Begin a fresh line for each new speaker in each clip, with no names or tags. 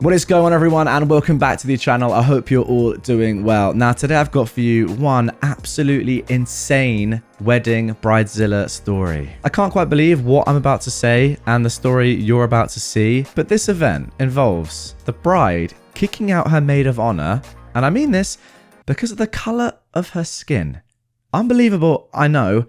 What is going on, everyone, and welcome back to the channel. I hope you're all doing well. Now, today I've got for you one absolutely insane wedding bridezilla story. I can't quite believe what I'm about to say and the story you're about to see, but this event involves the bride kicking out her maid of honor, and I mean this because of the color of her skin. Unbelievable, I know,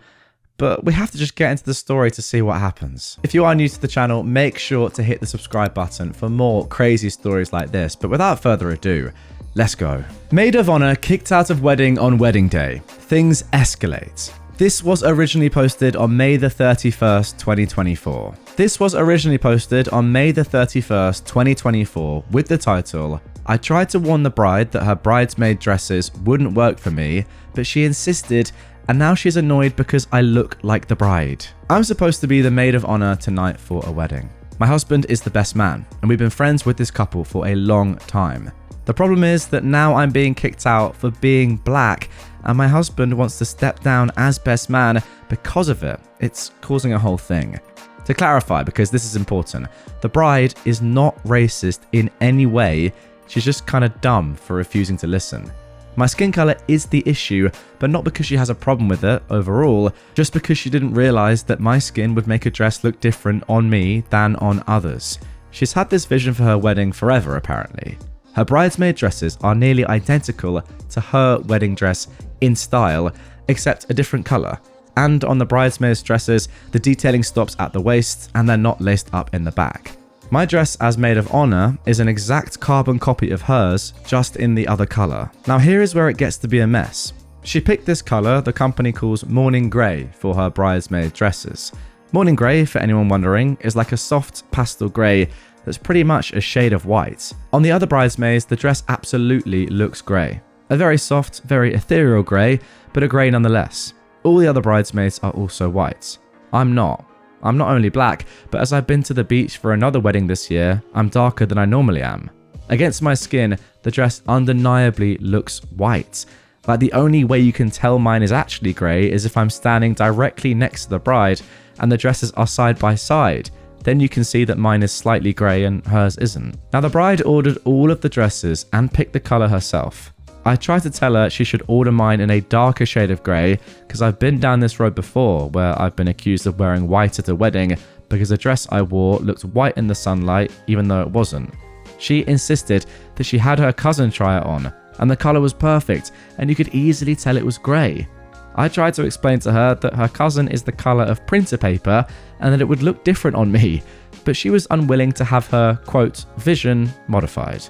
but we have to just get into the story to see what happens. If you are new to the channel, make sure to hit the subscribe button for more crazy stories like this. But without further ado, let's go. Maid of honor kicked out of wedding on wedding day. Things escalate. This was originally posted on May the 31st, 2024. This was originally posted on May the 31st, 2024 with the title, "I tried to warn the bride that her bridesmaid dresses wouldn't work for me, but she insisted, and now she's annoyed because I look like the bride." I'm supposed to be the maid of honor tonight for a wedding. My husband is the best man, and we've been friends with this couple for a long time. The problem is that now I'm being kicked out for being black, and my husband wants to step down as best man because of it. It's causing a whole thing. To clarify, because this is important, the bride is not racist in any way. She's just kind of dumb for refusing to listen. My skin color is the issue, but not because she has a problem with it overall, just because she didn't realize that my skin would make a dress look different on me than on others. She's had this vision for her wedding forever, apparently. Her bridesmaid dresses are nearly identical to her wedding dress in style, except a different color. And on the bridesmaids' dresses, the detailing stops at the waist and they're not laced up in the back. My dress as maid of honor is an exact carbon copy of hers, just in the other color. Now here is where it gets to be a mess. She picked this color the company calls morning gray for her bridesmaid dresses. Morning gray, for anyone wondering, is like a soft pastel gray that's pretty much a shade of white. On the other bridesmaids, the dress absolutely looks gray. A very soft, very ethereal gray, but a gray nonetheless. All the other bridesmaids are also white. I'm not. I'm not only black, but as I've been to the beach for another wedding this year, I'm darker than I normally am. Against my skin, the dress undeniably looks white. Like the only way you can tell mine is actually grey is if I'm standing directly next to the bride and the dresses are side by side. Then you can see that mine is slightly grey and hers isn't. Now the bride ordered all of the dresses and picked the colour herself. I tried to tell her she should order mine in a darker shade of grey because I've been down this road before where I've been accused of wearing white at a wedding because the dress I wore looked white in the sunlight even though it wasn't. She insisted that she had her cousin try it on and the colour was perfect and you could easily tell it was grey. I tried to explain to her that her cousin is the colour of printer paper and that it would look different on me, but she was unwilling to have her, quote, vision modified.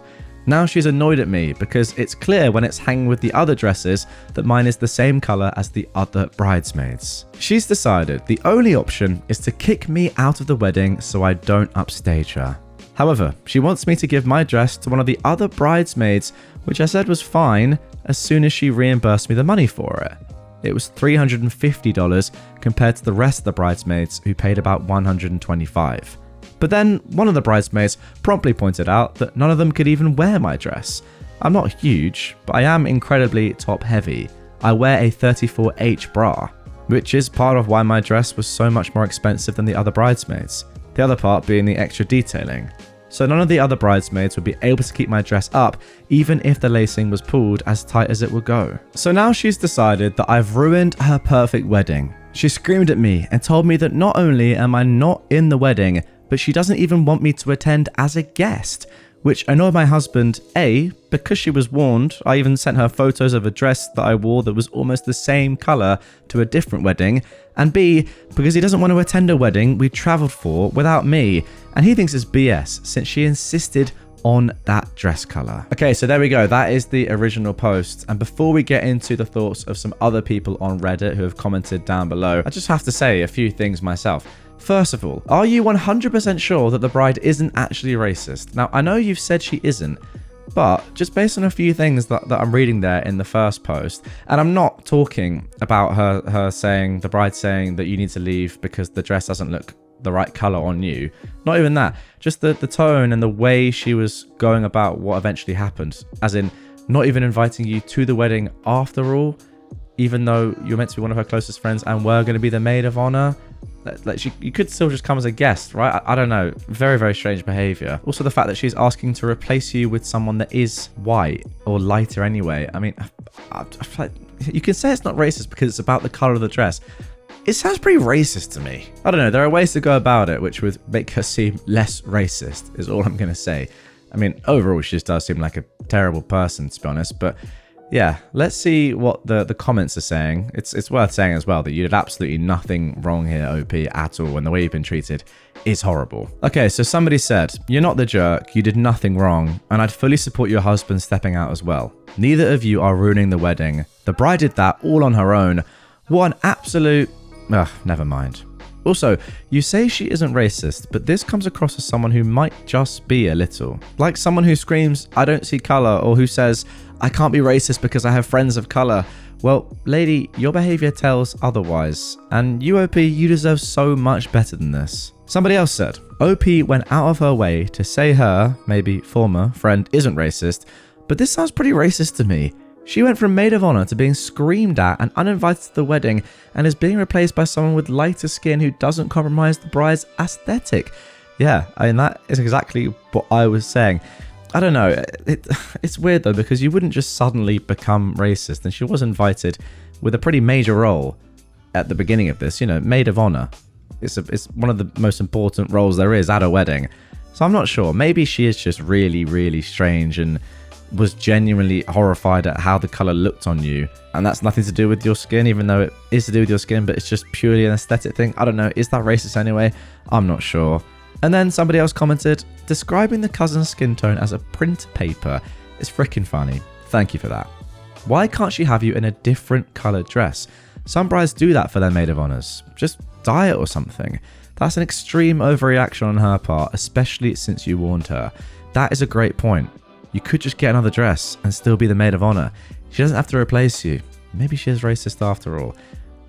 Now she's annoyed at me because it's clear when it's hanging with the other dresses that mine is the same colour as the other bridesmaids. She's decided the only option is to kick me out of the wedding so I don't upstage her. However, she wants me to give my dress to one of the other bridesmaids, which I said was fine as soon as she reimbursed me the money for it. It was $350 compared to the rest of the bridesmaids who paid about $125. But then one of the bridesmaids promptly pointed out that none of them could even wear my dress. I'm not huge, but I am incredibly top heavy. I wear a 34H bra, which is part of why my dress was so much more expensive than the other bridesmaids. The other part being the extra detailing. So none of the other bridesmaids would be able to keep my dress up even if the lacing was pulled as tight as it would go. So now she's decided that I've ruined her perfect wedding. She screamed at me and told me that not only am I not in the wedding, but she doesn't even want me to attend as a guest, which annoyed my husband, A, because she was warned. I even sent her photos of a dress that I wore that was almost the same colour to a different wedding, and B, because he doesn't want to attend a wedding we travelled for without me, and he thinks it's BS since she insisted on that dress colour. Okay, so there we go. That is the original post. And before we get into the thoughts of some other people on Reddit who have commented down below, I just have to say a few things myself. First of all, are you 100% sure that the bride isn't actually racist? Now, I know you've said she isn't, but just based on a few things that I'm reading there in the first post, and I'm not talking about her saying, the bride saying that you need to leave because the dress doesn't look the right color on you. Not even that, just the tone and the way she was going about what eventually happened, as in not even inviting you to the wedding after all, even though you're meant to be one of her closest friends and were going to be the maid of honor. Like you could still just come as a guest, right? I don't know. Very, very strange behavior. Also, the fact that she's asking to replace you with someone that is white or lighter anyway. I mean, you can say it's not racist because it's about the color of the dress. It sounds pretty racist to me. I don't know. There are ways to go about it which would make her seem less racist, is all I'm going to say. I mean, overall, she just does seem like a terrible person, to be honest. But yeah, let's see what the comments are saying. It's worth saying as well that you did absolutely nothing wrong here, OP, at all, and the way you've been treated is horrible. Okay, so somebody said, you're not the jerk, you did nothing wrong, and I'd fully support your husband stepping out as well. Neither of you are ruining the wedding. The bride did that all on her own. What an absolute... Ugh, never mind. Also, you say she isn't racist, but this comes across as someone who might just be a little. Like someone who screams, I don't see color, or who says, I can't be racist because I have friends of color. Well, lady, your behavior tells otherwise. And you, OP, you deserve so much better than this. Somebody else said, OP went out of her way to say her, maybe former, friend isn't racist, but this sounds pretty racist to me. She went from maid of honor to being screamed at and uninvited to the wedding and is being replaced by someone with lighter skin who doesn't compromise the bride's aesthetic. Yeah, I mean, that is exactly what I was saying. I don't know. It's weird though, because you wouldn't just suddenly become racist, and she was invited with a pretty major role at the beginning of this, maid of honor. It's one of the most important roles there is at a wedding. So I'm not sure. Maybe she is just really, really strange and was genuinely horrified at how the color looked on you, and that's nothing to do with your skin, even though it is to do with your skin, but it's just purely an aesthetic thing. I don't know. Is that racist anyway? I'm not sure. And then somebody else commented, describing the cousin's skin tone as a print paper is freaking funny. Thank you for that. Why can't she have you in a different colored dress? Some brides do that for their maid of honors. Just dye it or something. That's an extreme overreaction on her part, especially since you warned her. That is a great point. You could just get another dress and still be the maid of honor. She doesn't have to replace you. Maybe she is racist after all.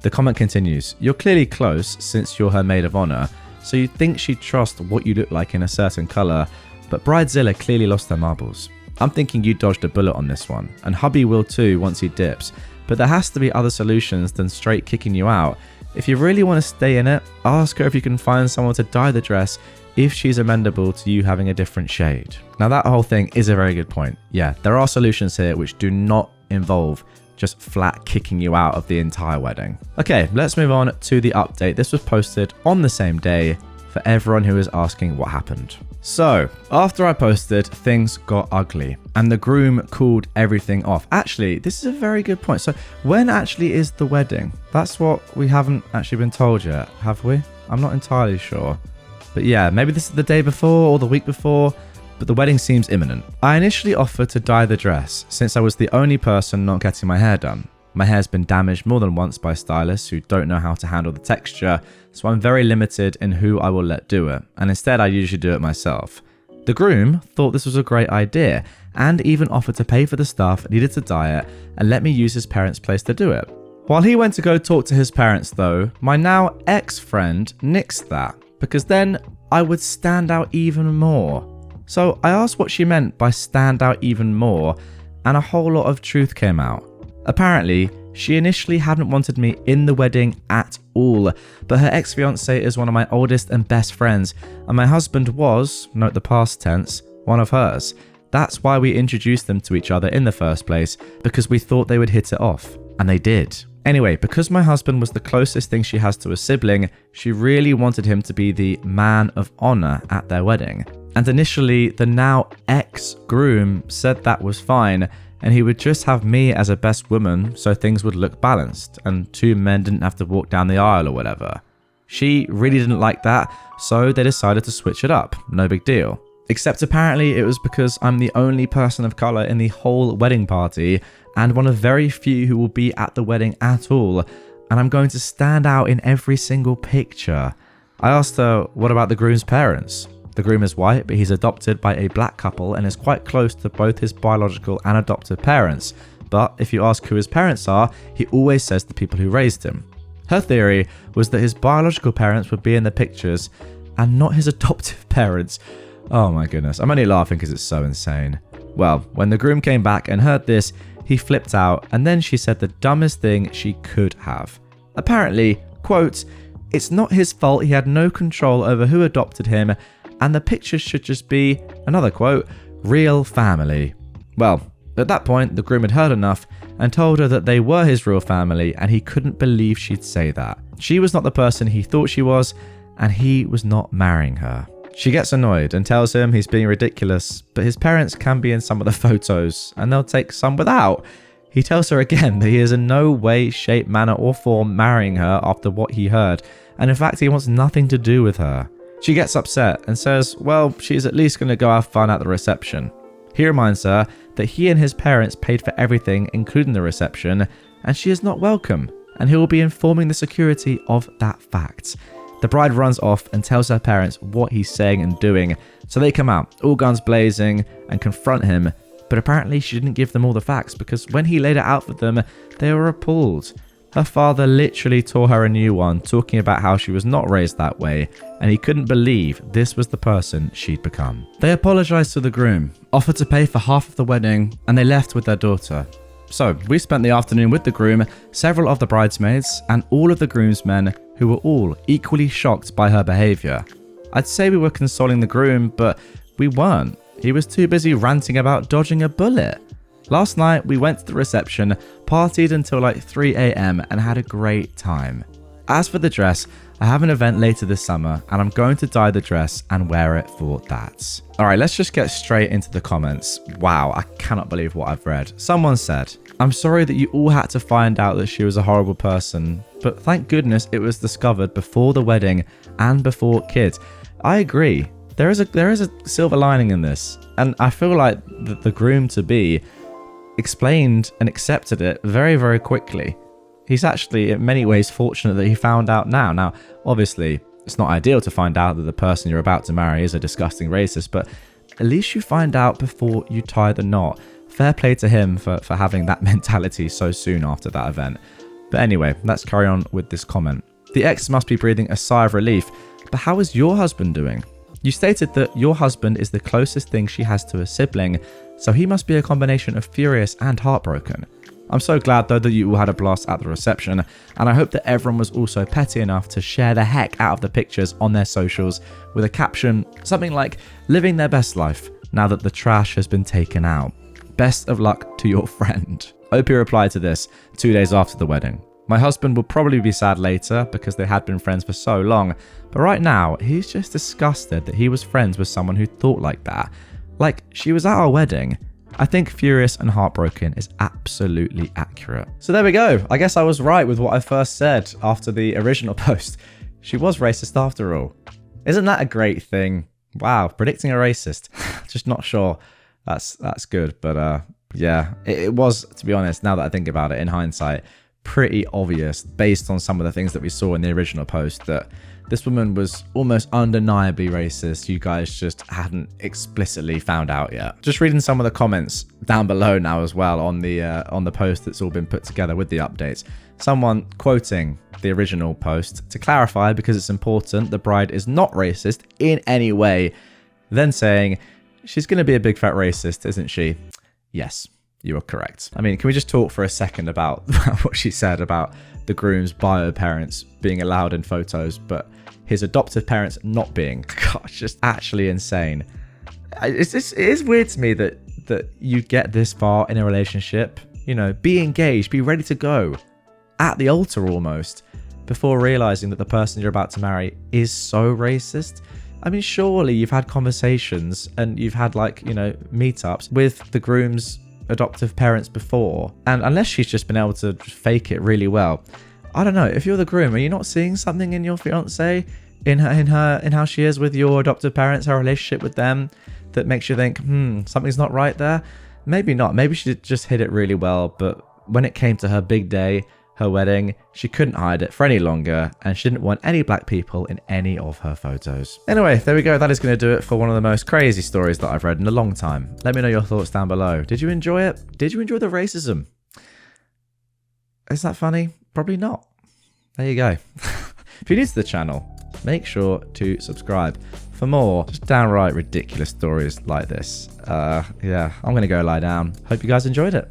The comment continues, you're clearly close since you're her maid of honor, so you'd think she'd trust what you look like in a certain color, but Bridezilla clearly lost their marbles. I'm thinking you dodged a bullet on this one, and hubby will too once he dips, but there has to be other solutions than straight kicking you out. If you really want to stay in it, ask her if you can find someone to dye the dress if she's amenable to you having a different shade. Now that whole thing is a very good point. Yeah, there are solutions here which do not involve just flat kicking you out of the entire wedding. Okay, let's move on to the update. This was posted on the same day for everyone who is asking what happened. So, after I posted, things got ugly and the groom called everything off. Actually, this is a very good point. So, when actually is the wedding? That's what we haven't actually been told yet, have we? I'm not entirely sure. But yeah, maybe this is the day before or the week before, but the wedding seems imminent. I initially offered to dye the dress since I was the only person not getting my hair done. My hair's been damaged more than once by stylists who don't know how to handle the texture, so I'm very limited in who I will let do it, and instead I usually do it myself. The groom thought this was a great idea and even offered to pay for the stuff needed to dye it and let me use his parents' place to do it. While he went to go talk to his parents though, my now ex-friend nixed that, because then I would stand out even more. So I asked what she meant by stand out even more, and a whole lot of truth came out. Apparently, she initially hadn't wanted me in the wedding at all, but her ex-fiancé is one of my oldest and best friends, and my husband was, note the past tense, one of hers. That's why we introduced them to each other in the first place, because we thought they would hit it off, and they did. Anyway, because my husband was the closest thing she has to a sibling, she really wanted him to be the man of honor at their wedding. And initially, the now ex-groom said that was fine, and he would just have me as a best woman so things would look balanced, and two men didn't have to walk down the aisle or whatever. She really didn't like that, so they decided to switch it up, no big deal. Except apparently it was because I'm the only person of colour in the whole wedding party, and one of very few who will be at the wedding at all, and I'm going to stand out in every single picture. I asked her, what about the groom's parents? The groom is white, but he's adopted by a black couple and is quite close to both his biological and adoptive parents. But if you ask who his parents are, he always says the people who raised him. Her theory was that his biological parents would be in the pictures and not his adoptive parents. Oh my goodness, I'm only laughing because it's so insane. Well, when the groom came back and heard this, he flipped out, and then she said the dumbest thing she could have. Apparently, quote, It's not his fault, he had no control over who adopted him, and the pictures should just be, another quote, real family. Well, at that point, the groom had heard enough and told her that they were his real family, and he couldn't believe she'd say that. She was not the person he thought she was, and he was not marrying her. She gets annoyed and tells him he's being ridiculous, but his parents can be in some of the photos, and they'll take some without. He tells her again that he is in no way, shape, manner, or form marrying her after what he heard, and in fact he wants nothing to do with her. She gets upset and says, well, she's at least going to go have fun at the reception. He reminds her that he and his parents paid for everything, including the reception, and she is not welcome, and he will be informing the security of that fact. The bride runs off and tells her parents what he's saying and doing, so they come out, all guns blazing, and confront him, but apparently she didn't give them all the facts because when he laid it out for them, they were appalled. Her father literally tore her a new one, talking about how she was not raised that way, and he couldn't believe this was the person she'd become. They apologized to the groom, offered to pay for half of the wedding, and they left with their daughter. So, we spent the afternoon with the groom, several of the bridesmaids, and all of the groomsmen, who were all equally shocked by her behavior. I'd say we were consoling the groom, but we weren't. He was too busy ranting about dodging a bullet. Last night, we went to the reception, partied until like 3 AM and had a great time. As for the dress, I have an event later this summer and I'm going to dye the dress and wear it for that. Alright, let's just get straight into the comments. Wow, I cannot believe what I've read. Someone said, I'm sorry that you all had to find out that she was a horrible person, but thank goodness it was discovered before the wedding and before kids. I agree. There is a silver lining in this, and I feel like the groom-to-be explained and accepted it very, very quickly. He's actually in many ways fortunate that he found out now. Now, obviously, it's not ideal to find out that the person you're about to marry is a disgusting racist, but at least you find out before you tie the knot. Fair play to him for having that mentality so soon after that event. But anyway, let's carry on with this comment. The ex must be breathing a sigh of relief, but how is your husband doing? You stated that your husband is the closest thing she has to a sibling, so he must be a combination of furious and heartbroken. I'm so glad though that you all had a blast at the reception, and I hope that everyone was also petty enough to share the heck out of the pictures on their socials with a caption, something like, living their best life now that the trash has been taken out. Best of luck to your friend. Opie replied to this 2 days after the wedding. My husband will probably be sad later because they had been friends for so long, but right now he's just disgusted that he was friends with someone who thought like that. Like, she was at our wedding. I think furious and heartbroken is absolutely accurate. So there we go. I guess I was right with what I first said after the original post. She was racist after all. Isn't that a great thing? Wow, predicting a racist. Just not sure. That's good, but yeah, it was, to be honest, now that I think about it in hindsight, pretty obvious based on some of the things that we saw in the original post that this woman was almost undeniably racist. You guys just hadn't explicitly found out yet. Just reading some of the comments down below now as well on the post that's all been put together with the updates. Someone quoting the original post, to clarify because it's important, the bride is not racist in any way. Then saying, she's going to be a big fat racist, isn't she? Yes, you are correct. I mean, can we just talk for a second about what she said about the groom's bio parents being allowed in photos, but his adoptive parents not being? Gosh, just actually insane. It is weird to me that you get this far in a relationship, you know, be engaged, be ready to go at the altar almost, before realizing that the person you're about to marry is so racist. I mean, surely you've had conversations and you've had, like, you know, meetups with the groom's adoptive parents before, and unless she's just been able to fake it really well, I don't know, if you're the groom, are you not seeing something in your fiance, in how she is with your adoptive parents, her relationship with them, that makes you think, something's not right there? Maybe not. Maybe she just hid it really well, but when it came to her big day, her wedding, she couldn't hide it for any longer, and she didn't want any black people in any of her photos. Anyway, there we go. That is going to do it for one of the most crazy stories that I've read in a long time. Let me know your thoughts down below. Did you enjoy it? Did you enjoy the racism? Is that funny? Probably not. There you go. If you're new to the channel, make sure to subscribe for more just downright ridiculous stories like this. Yeah, I'm going to go lie down. Hope you guys enjoyed it.